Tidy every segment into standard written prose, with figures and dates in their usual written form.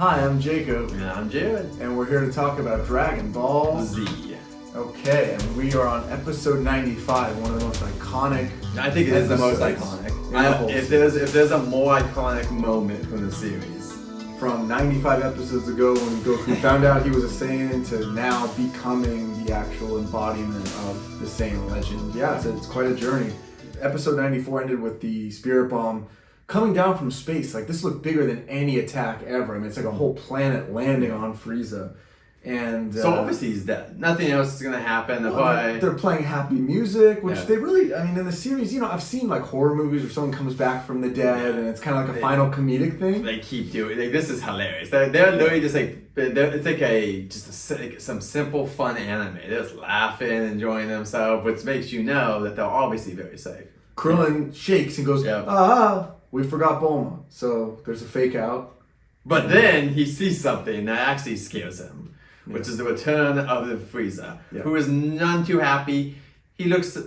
Hi, I'm Jacob. And I'm Jared. And we're here to talk about Dragon Ball Z. Okay, and we are on episode 95, one of the most iconic. I think it is the most iconic. If there's a more iconic moment from the series. From 95 episodes ago when Goku found out he was a Saiyan to now becoming the actual embodiment of the Saiyan legend. Yeah, it's quite a journey. Episode 94 ended with the Spirit Bomb coming down from space. Like, this looked bigger than any attack ever. I mean, it's like a whole planet landing on Frieza. And so obviously he's dead. Nothing else is gonna happen. Well, they're playing happy music, which they really, I mean, in the series, I've seen like horror movies where someone comes back from the dead and it's kind of like a final comedic thing. They keep doing like, this is hilarious. They're literally just like, it's like some simple fun anime. They're just laughing, enjoying themselves, which makes you know that they're obviously very safe. Krillin shakes and goes, we forgot Bulma. So there's a fake out. But then he sees something that actually scares him. Which is the return of the Frieza, who is none too happy. He looks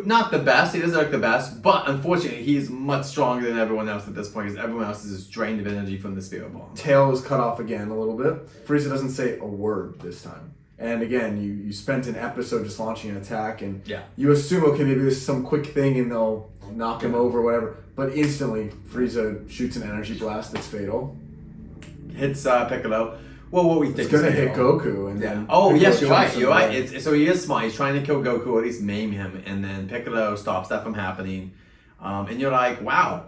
not the best, he doesn't look the best, but unfortunately he's much stronger than everyone else at this point because everyone else is just drained of energy from the Spirit Bomb. Tail is cut off again a little bit. Frieza doesn't say a word this time. And again, you spent an episode just launching an attack and you assume, okay, maybe this is some quick thing and they'll knock him over or whatever. But instantly, Frieza shoots an energy blast that's fatal. Hits Piccolo. Well, what we think it's gonna hit Goku, and then yes, you're right. So he is smart. He's trying to kill Goku, or at least maim him, and then Piccolo stops that from happening. And you're like, wow,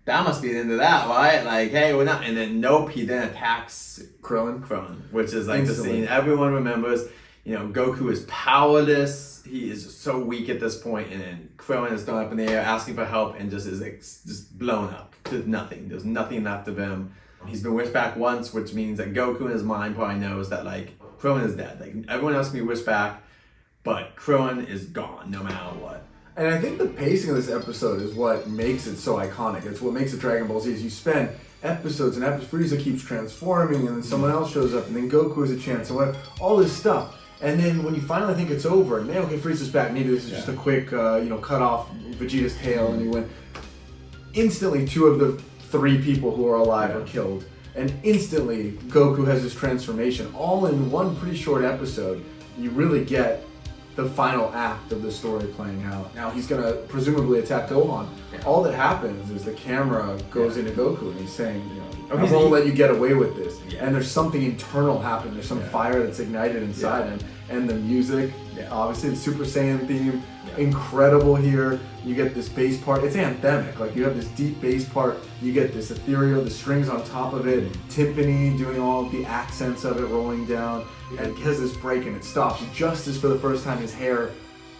that must be the end of that, right? Like, hey, we're not. And then nope, he then attacks Krillin, which is like the scene everyone remembers. Goku is powerless. He is so weak at this point, and then Krillin is thrown up in the air, asking for help, and just is just blown up to nothing. There's nothing left of him. He's been wished back once, which means that Goku in his mind probably knows that like Krillin is dead. Like everyone else can be wished back, but Krillin is gone no matter what. And I think the pacing of this episode is what makes it so iconic. It's what makes it Dragon Ball Z. Is you spend episodes and episodes, Frieza keeps transforming, and then someone else shows up, and then Goku has a chance, and what, all this stuff. And then when you finally think it's over, and okay, Frieza's back. Maybe this is just a quick, cut off Vegeta's tail, and you win. Instantly, two of the three people who are alive are killed, and instantly Goku has his transformation all in one pretty short episode. You really get the final act of the story playing out. Now he's gonna presumably attack Gohan. All that happens is the camera goes into Goku and he's saying, I won't let you get away with this. And there's something internal happening. There's some fire that's ignited inside him, and the music, obviously the Super Saiyan theme, incredible here. You get this bass part. It's anthemic. Like, you have this deep bass part. You get this ethereal, the strings on top of it, timpani doing all of the accents of it rolling down, and it has this break and it stops just as for the first time his hair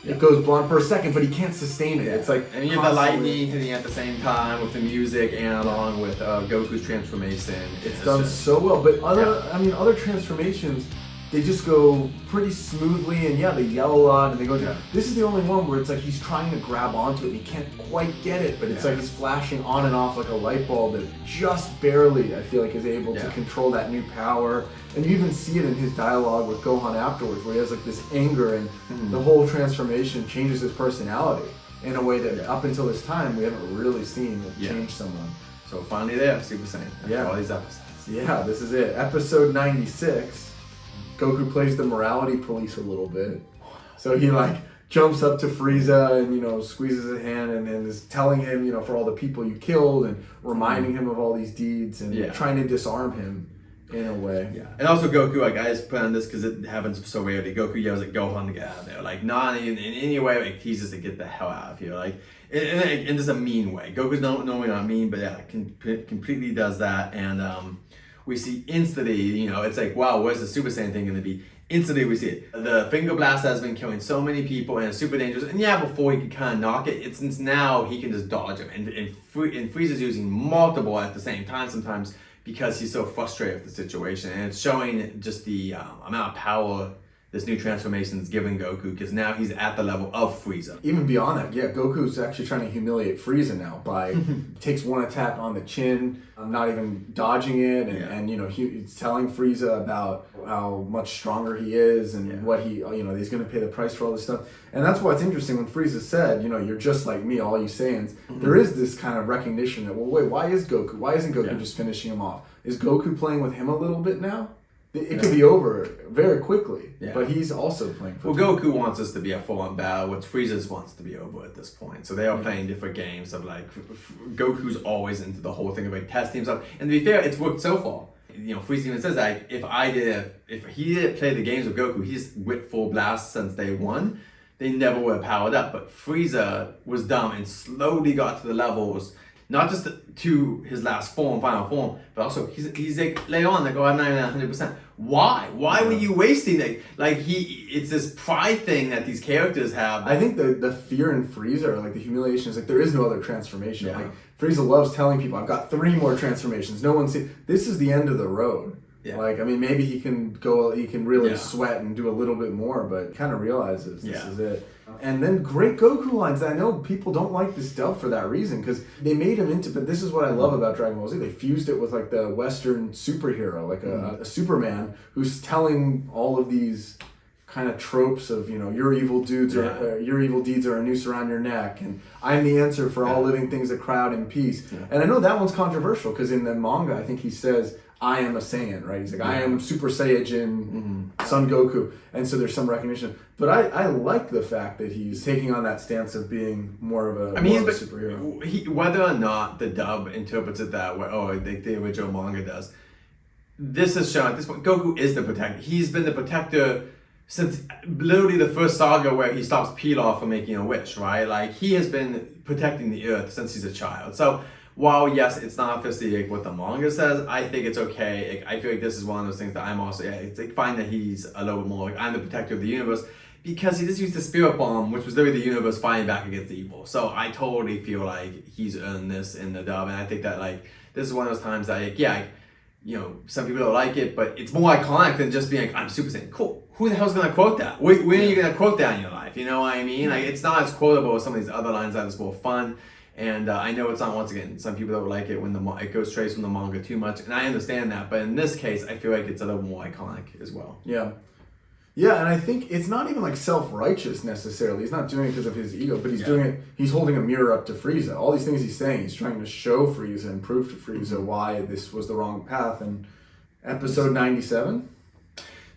it goes blonde for a second, but he can't sustain it. It's like, and you have the lightning hitting at the same time with the music and along with Goku's transformation. It's done so well. But other transformations, they just go pretty smoothly, and they yell a lot, and they go. This is the only one where it's like he's trying to grab onto it, and he can't quite get it, but it's like he's flashing on and off like a light bulb that just barely, I feel like, is able to control that new power. And you even see it in his dialogue with Gohan afterwards, where he has like this anger, and the whole transformation changes his personality in a way that up until this time we haven't really seen change someone. So finally there, Super Saiyan. After all these episodes. Yeah, this is it. Episode 96. Goku plays the morality police a little bit. So he jumps up to Frieza and, squeezes his hand and is telling him, for all the people you killed and reminding him of all these deeds and trying to disarm him in a way. Yeah. And also Goku, I just put on this because it happens so rarely. Goku yells at Gohan to get out of there. Like, not in any way, he's just to get the hell out of here. Like, in just a mean way. Goku's normally not mean, but completely does that. And, we see instantly, it's like, wow, where's the Super Saiyan thing going to be? Instantly we see it. The finger blast has been killing so many people and it's super dangerous. And before he could kind of knock it, since now he can just dodge him. And Frieza's using multiple at the same time sometimes because he's so frustrated with the situation. And it's showing just the amount of power this new transformation is giving Goku, because now he's at the level of Frieza. Even beyond that, yeah, Goku's actually trying to humiliate Frieza now by takes one attack on the chin, not even dodging it, and you know, he's telling Frieza about how much stronger he is and what he, you know, he's going to pay the price for all this stuff. And that's why it's interesting when Frieza said, you know, you're just like me, all you Saiyans. There is this kind of recognition that, well, wait, why isn't Goku just finishing him off? Is Goku playing with him a little bit now? It could be over very quickly, but he's also playing for Goku wants us to be a full-on battle, which Frieza wants to be over at this point. So they are playing different games of like, Goku's always into the whole thing of like testing himself. And to be fair, it's worked so far. You know, Frieza even says that if he didn't play the games with Goku, he's with full blast since day one, they never would have powered up. But Frieza was dumb and slowly got to the levels, not just to his last form, final form, but also he's like later on like, oh, I'm not even 100%. Why? Why were you wasting it? Like it's this pride thing that these characters have. I think the fear in Frieza, or like the humiliation, is like there is no other transformation. Like Frieza loves telling people, I've got 3 more transformations. No one's seen. This is the end of the road. Yeah. Like, I mean, maybe he can really sweat and do a little bit more, but kind of realizes this is it. And then great Goku lines. I know people don't like this dub for that reason, because they made him into, but this is what I love about Dragon Ball Z. They fused it with like the Western superhero, like a Superman who's telling all of these kind of tropes of, you know, your evil deeds are a noose around your neck, and I'm the answer for all living things that crowd in peace. And I know that one's controversial, because in the manga, I think he says, I am a Saiyan, right? He's like, I am Super Saiyajin, Son Goku. And so there's some recognition. But I like the fact that he's taking on that stance of being more of a superhero. Whether or not the dub interprets it that way, the original manga does, this has shown at this point, Goku is the protector. He's been the protector since literally the first saga where he stops Pilaf from making a wish, right? Like, he has been protecting the Earth since he's a child. So, while yes, it's not officially like what the manga says, I think it's okay. Like, I feel like this is one of those things that I'm also, it's like fine that he's a little bit more like, I'm the protector of the universe, because he just used the spirit bomb, which was literally the universe fighting back against evil. So I totally feel like he's earned this in the dub, and I think that like this is one of those times that like, you know, some people don't like it, but it's more iconic than just being like, I'm Super Saiyan. Cool. Who the hell's gonna quote that? When are you gonna quote that in your life? You know what I mean? Like, it's not as quotable as some of these other lines that is more fun. And I know it's not, once again, some people don't like it when it goes straight from the manga too much, and I understand that. But in this case, I feel like it's a little more iconic as well. Yeah. Yeah, and I think it's not even like self-righteous necessarily. He's not doing it because of his ego, but he's doing it, he's holding a mirror up to Frieza. All these things he's saying, he's trying to show Frieza and prove to Frieza why this was the wrong path. And episode 97?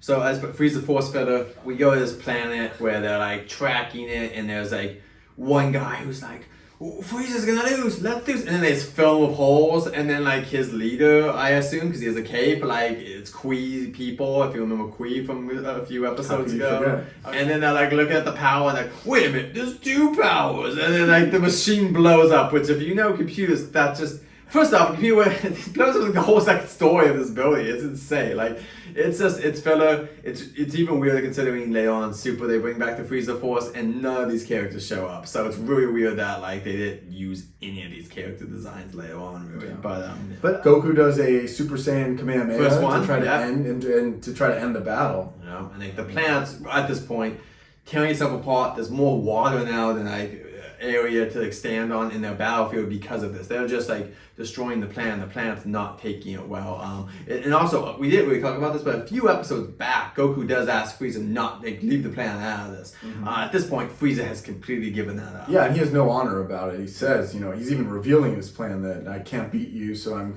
So as Frieza Force Fitter, we go to this planet where they're like tracking it, and there's like one guy who's like, Frieza's gonna lose, let's lose. And then it's filled with holes, and then like his leader, I assume, because he has a cape, like it's Kui people, if you remember Kui from a few episodes ago. And then they're like looking at the power and like, wait a minute, there's 2 powers. And then like the machine blows up, which if you know computers, that just, first off, computer, it blows up like the whole second story of this building. It's insane. Like, it's just, it's filler. It's even weirder considering later on Super, they bring back the Frieza Force and none of these characters show up. So it's really weird that like they didn't use any of these character designs later on, really. Yeah. But Goku does a Super Saiyan Kamehameha to try to end and to try to end the battle. Yeah, and like the planets at this point tearing itself apart. There's more water now than like area to like stand on in their battlefield because of this. They're just like destroying the planet. The planet's not taking it well. And also, we didn't really talk about this, but a few episodes back, Goku does ask Frieza not like leave the planet out of this. At this point, Frieza has completely given that up. Yeah, and he has no honor about it. He says, you know, he's even revealing his plan that I can't beat you, so I'm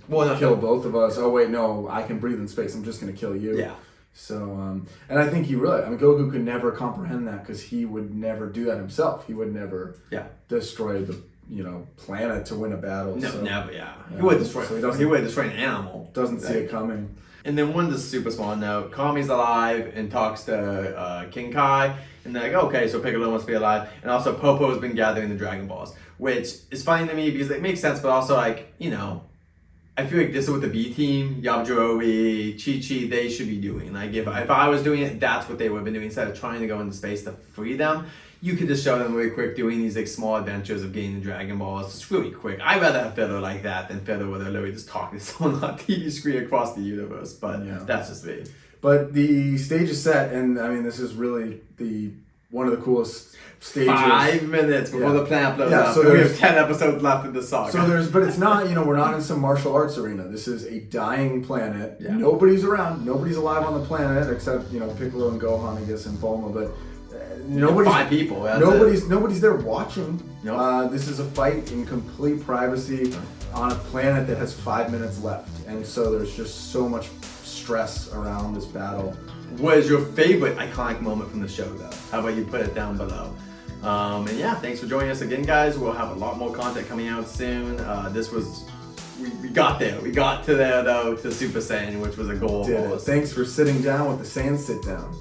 gonna kill both of us. Oh wait, no, I can breathe in space. I'm just gonna kill you. Yeah. So, and I think Goku could never comprehend that because he would never do that himself. He would never destroy the, planet to win a battle. No, never, He would destroy an animal. Doesn't see it coming. And then one just super small note, Kami's alive and talks to King Kai, and they're like, okay, so Piccolo must be alive. And also Popo has been gathering the Dragon Balls, which is funny to me because it makes sense, but also like, I feel like this is what the B team, Yajirobe, Chi-Chi, they should be doing. Like if I was doing it, that's what they would have been doing. Instead of trying to go into space to free them, you could just show them really quick doing these like small adventures of getting the Dragon Balls. Just really quick. I'd rather have Filler like that than Filler where they're literally just talking to someone on a TV screen across the universe. But that's just me. But the stage is set, and I mean, this is really one of the coolest stages. 5 minutes before the planet blows up. So we have 10 episodes left in the saga. So but it's not, we're not in some martial arts arena. This is a dying planet. Yeah. Nobody's around. Nobody's alive on the planet except, Piccolo and Gohan, I guess, and Bulma. But nobody's 5 people. Nobody's there watching. Nope. This is a fight in complete privacy on a planet that has 5 minutes left, and so there's just so much stress around this battle. What is your favorite iconic moment from the show, though? How about you put it down below? And yeah, thanks for joining us again, guys. We'll have a lot more content coming out soon. We got there. We got to there, though, to Super Saiyan, which was a goal of ours. Thanks for sitting down with the Saiyan Sit Down.